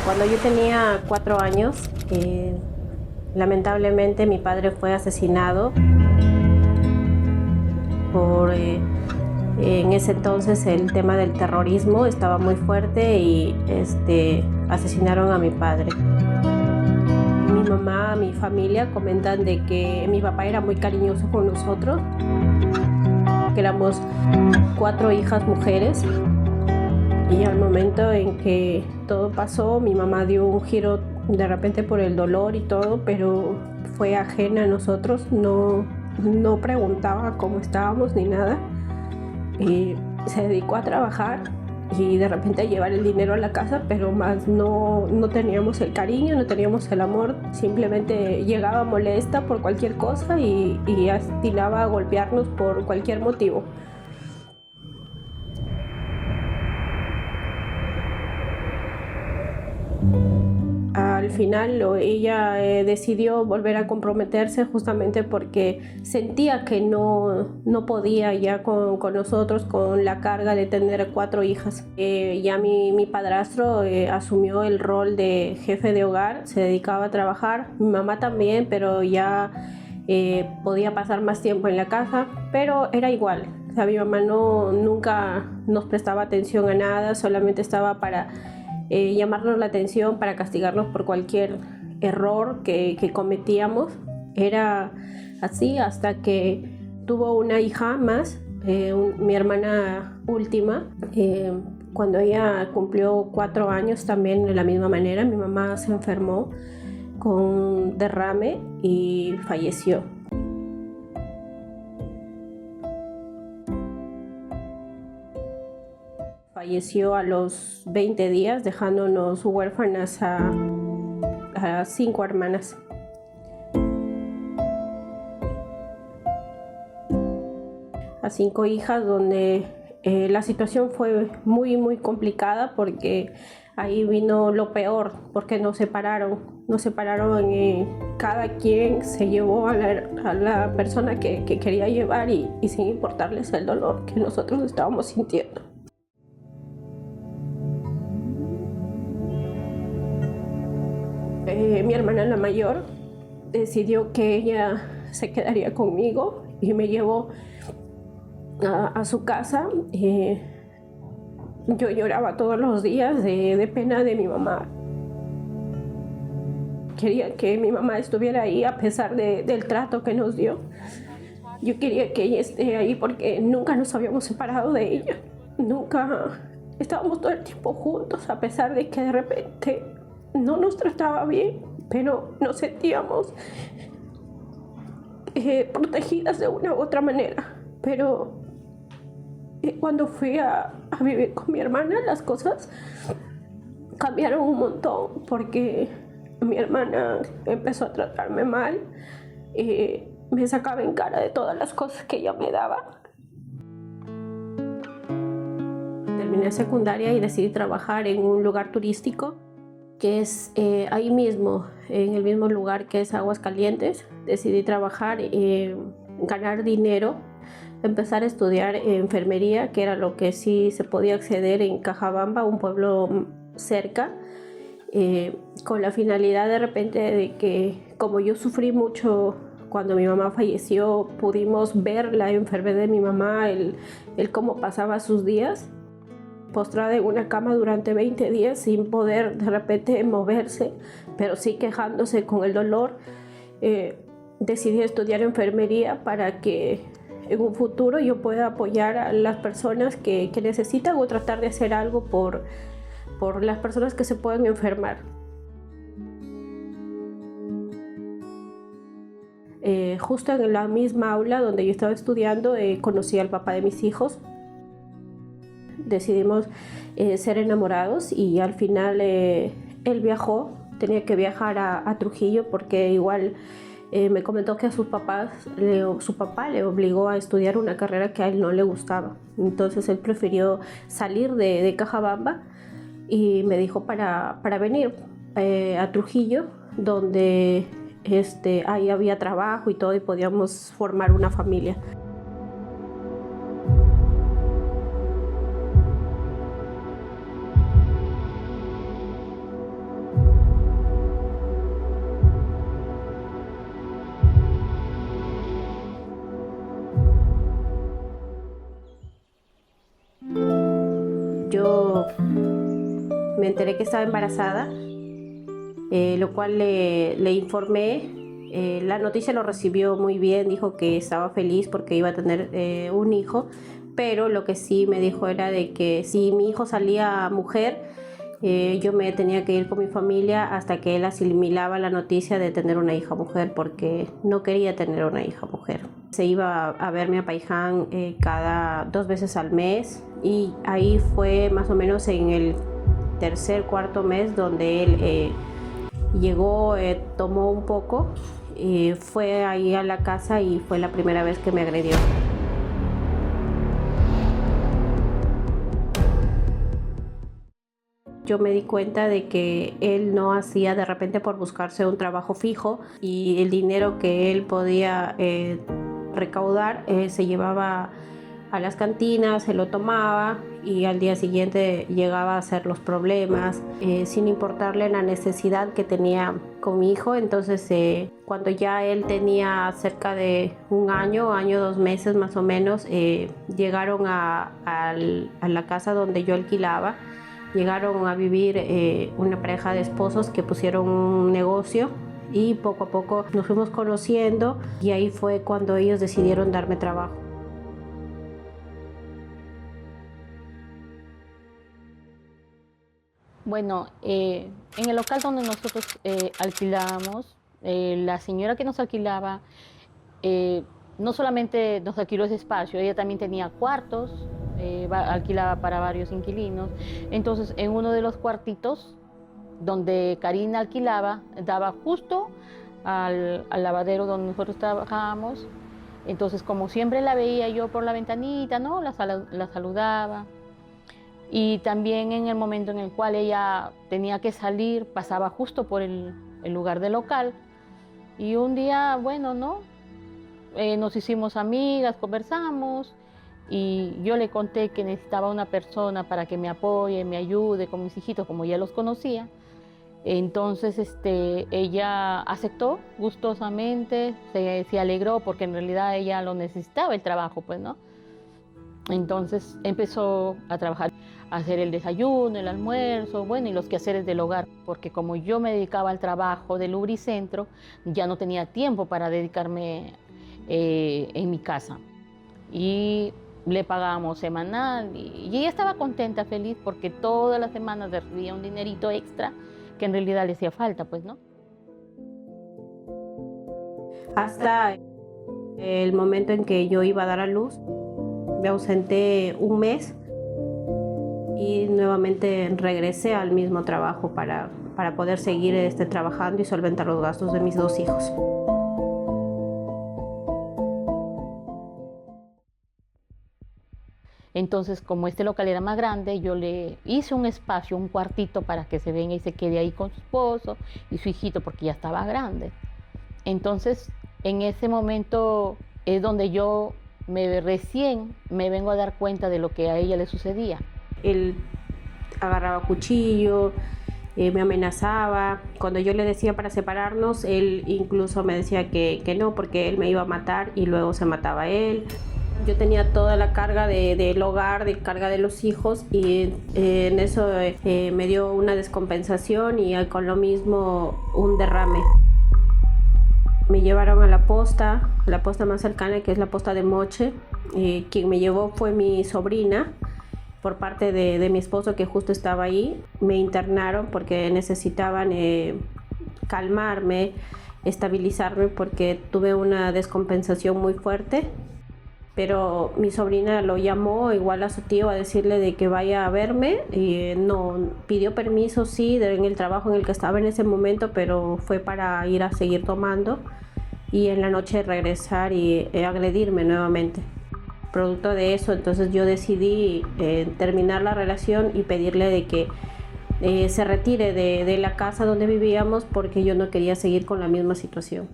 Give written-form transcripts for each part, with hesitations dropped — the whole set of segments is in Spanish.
Cuando yo tenía 4 años, lamentablemente mi padre fue asesinado por... en ese entonces el tema del terrorismo estaba muy fuerte y asesinaron a mi padre. Mi mamá, mi familia comentan de que mi papá era muy cariñoso con nosotros, que éramos 4 hijas mujeres. Y al momento en que todo pasó, mi mamá dio un giro de repente por el dolor y todo, pero fue ajena a nosotros, no preguntaba cómo estábamos ni nada. Y se dedicó a trabajar y de repente a llevar el dinero a la casa, pero más no teníamos el cariño, no teníamos el amor, simplemente llegaba molesta por cualquier cosa y atinaba a golpearnos por cualquier motivo. Al final ella decidió volver a comprometerse justamente porque sentía que no podía ya con nosotros, con la carga de tener 4 hijas. Ya mi padrastro asumió el rol de jefe de hogar, se dedicaba a trabajar, mi mamá también, pero ya podía pasar más tiempo en la casa, pero era igual. O sea, mi mamá nunca nos prestaba atención a nada, solamente estaba para llamarnos la atención, para castigarnos por cualquier error que cometíamos. Era así hasta que tuvo una hija más, mi hermana última. Cuando ella cumplió 4 años, también de la misma manera, mi mamá se enfermó con un derrame y falleció. Falleció a los 20 días, dejándonos huérfanas a 5 hermanas. A 5 hijas, donde la situación fue muy complicada porque ahí vino lo peor, porque nos separaron, cada quien se llevó a la persona que quería llevar y sin importarles el dolor que nosotros estábamos sintiendo. Mi hermana la mayor decidió que ella se quedaría conmigo y me llevó a su casa. Yo lloraba todos los días de pena de mi mamá. Quería que mi mamá estuviera ahí a pesar del trato que nos dio. Yo quería que ella esté ahí porque nunca nos habíamos separado de ella. Nunca estábamos todo el tiempo juntos, a pesar de que de repente no nos trataba bien, pero nos sentíamos protegidas de una u otra manera. Pero cuando fui a vivir con mi hermana, las cosas cambiaron un montón porque mi hermana empezó a tratarme mal, me sacaba en cara de todas las cosas que ella me daba. Terminé secundaria y decidí trabajar en un lugar turístico que es ahí mismo, en el mismo lugar que es Aguascalientes. Decidí trabajar, ganar dinero, empezar a estudiar enfermería, que era lo que sí se podía acceder en Cajabamba, un pueblo cerca, con la finalidad de repente de que, como yo sufrí mucho cuando mi mamá falleció, pudimos ver la enfermedad de mi mamá, el cómo pasaba sus días postrada en una cama durante 20 días sin poder de repente moverse, pero sí quejándose con el dolor. Decidí estudiar enfermería para que en un futuro yo pueda apoyar a las personas que necesitan o tratar de hacer algo por las personas que se pueden enfermar. Justo en la misma aula donde yo estaba estudiando, conocí al papá de mis hijos. Decidimos ser enamorados y al final él viajó, tenía que viajar a Trujillo porque igual me comentó que a su papá le obligó a estudiar una carrera que a él no le gustaba. Entonces él prefirió salir de Cajabamba y me dijo para venir a Trujillo, donde ahí había trabajo y todo y podíamos formar una familia. me enteré que estaba embarazada, lo cual le informé. La noticia lo recibió muy bien, dijo que estaba feliz porque iba a tener un hijo, pero lo que sí me dijo era de que si mi hijo salía mujer, yo me tenía que ir con mi familia hasta que él asimilaba la noticia de tener una hija mujer, porque no quería tener una hija mujer. Se iba a verme a Paiján cada 2 veces al mes, y ahí fue más o menos en el tercer, cuarto mes donde él llegó, tomó un poco, fue ahí a la casa y fue la primera vez que me agredió. Yo me di cuenta de que él no hacía de repente por buscarse un trabajo fijo, y el dinero que él podía recaudar se llevaba a las cantinas, se lo tomaba y al día siguiente llegaba a hacer los problemas sin importarle la necesidad que tenía con mi hijo. Entonces cuando ya él tenía cerca de un año, 2 meses más o menos, llegaron a la casa donde yo alquilaba. Llegaron a vivir una pareja de esposos que pusieron un negocio, y poco a poco nos fuimos conociendo, y ahí fue cuando ellos decidieron darme trabajo. Bueno, en el local donde nosotros alquilábamos, la señora que nos alquilaba no solamente nos alquiló ese espacio, ella también tenía cuartos, alquilaba para varios inquilinos. Entonces, en uno de los cuartitos donde Karina alquilaba, daba justo al lavadero donde nosotros trabajábamos. Entonces, como siempre la veía yo por la ventanita, ¿no? La saludaba. Y también en el momento en el cual ella tenía que salir, pasaba justo por el lugar del local. Y un día, bueno, ¿no? Nos hicimos amigas, conversamos, y yo le conté que necesitaba una persona para que me apoye, me ayude con mis hijitos, como ya los conocía. Entonces ella aceptó gustosamente, se alegró, porque en realidad ella lo necesitaba el trabajo, pues, ¿no? Entonces empezó a trabajar, a hacer el desayuno, el almuerzo, bueno, y los quehaceres del hogar, porque como yo me dedicaba al trabajo del Lubricentro, ya no tenía tiempo para dedicarme en mi casa. Y le pagábamos semanal, y ella estaba contenta, feliz, porque todas las semanas recibía un dinerito extra que en realidad le hacía falta, pues, ¿no? Hasta el momento en que yo iba a dar a luz, me ausenté un mes y nuevamente regresé al mismo trabajo para poder seguir trabajando y solventar los gastos de mis 2 hijos. Entonces, como este local era más grande, yo le hice un espacio, un cuartito, para que se venga y se quede ahí con su esposo y su hijito, porque ya estaba grande. Entonces, en ese momento es donde yo recién me vengo a dar cuenta de lo que a ella le sucedía. Él agarraba cuchillo, me amenazaba. Cuando yo le decía para separarnos, él incluso me decía que no, porque él me iba a matar y luego se mataba él. Yo tenía toda la carga del hogar, de carga de los hijos, y en eso me dio una descompensación y con lo mismo un derrame. Me llevaron a la posta más cercana, que es la posta de Moche. Quien me llevó fue mi sobrina, por parte de mi esposo, que justo estaba ahí. Me internaron porque necesitaban calmarme, estabilizarme, porque tuve una descompensación muy fuerte. Pero mi sobrina lo llamó igual a su tío a decirle de que vaya a verme, y no pidió permiso, sí, en el trabajo en el que estaba en ese momento, pero fue para ir a seguir tomando y en la noche regresar y agredirme nuevamente. Producto de eso, entonces yo decidí terminar la relación y pedirle de que se retire de la casa donde vivíamos, porque yo no quería seguir con la misma situación.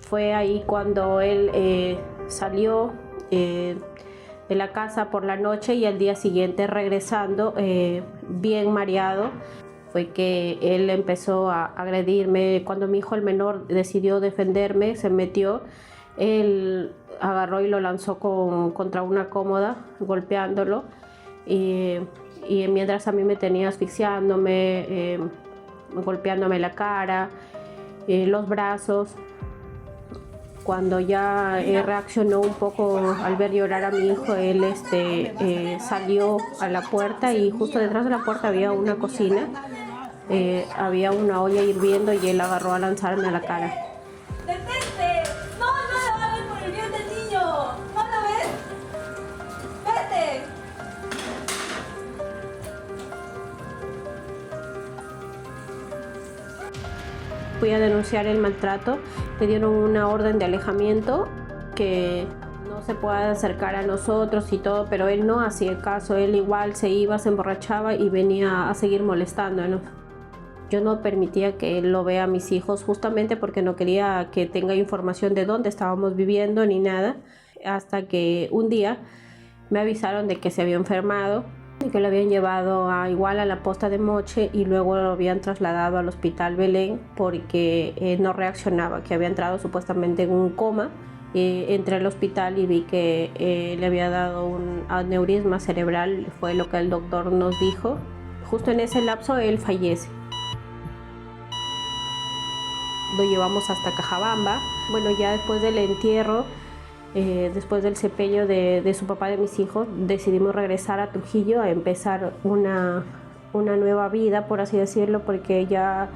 Fue ahí cuando él salió de la casa por la noche, y al día siguiente, regresando bien mareado, fue que él empezó a agredirme. Cuando mi hijo, el menor, decidió defenderme, se metió, él agarró y lo lanzó contra una cómoda, golpeándolo. y mientras a mí me tenía asfixiándome, golpeándome la cara, los brazos. Cuando ya reaccionó un poco al ver llorar a mi hijo, él salió a la puerta y justo detrás de la puerta había una cocina, había una olla hirviendo y él agarró a lanzarme a la cara. ¡Detente! ¡No, no lo hagas por el bien del niño! ¿No lo ves? ¡Vete! Fui a denunciar el maltrato, me dieron una orden de alejamiento, que no se pueda acercar a nosotros y todo, pero él no hacía caso, él igual se iba, se emborrachaba y venía a seguir molestándonos. Yo no permitía que él lo vea a mis hijos, justamente porque no quería que tenga información de dónde estábamos viviendo ni nada, hasta que un día me avisaron de que se había enfermado y que lo habían llevado igual a la posta de Moche y luego lo habían trasladado al hospital Belén porque no reaccionaba, que había entrado supuestamente en un coma. Entré al hospital y vi que le había dado un aneurisma cerebral, fue lo que el doctor nos dijo. Justo en ese lapso él fallece. Lo llevamos hasta Cajabamba. Bueno, ya después del entierro, después del sepelio de su papá, de mis hijos, decidimos regresar a Trujillo a empezar una nueva vida, por así decirlo, porque ya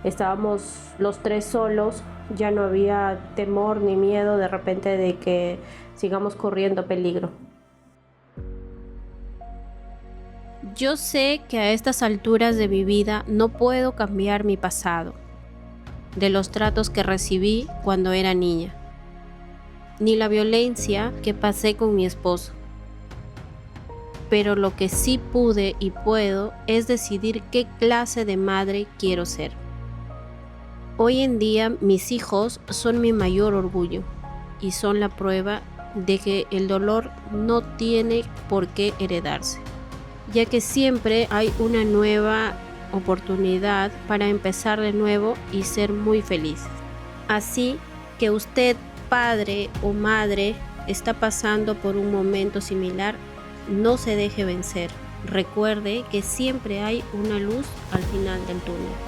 estábamos los tres solos, ya no había temor ni miedo de repente de que sigamos corriendo peligro. Yo sé que a estas alturas de mi vida no puedo cambiar mi pasado, de los tratos que recibí cuando era niña, ni la violencia que pasé con mi esposo. Pero lo que sí pude y puedo es decidir qué clase de madre quiero ser. Hoy en día mis hijos son mi mayor orgullo y son la prueba de que el dolor no tiene por qué heredarse, ya que siempre hay una nueva oportunidad para empezar de nuevo y ser muy felices. Así que usted, padre o madre, está pasando por un momento similar, no se deje vencer. Recuerde que siempre hay una luz al final del túnel.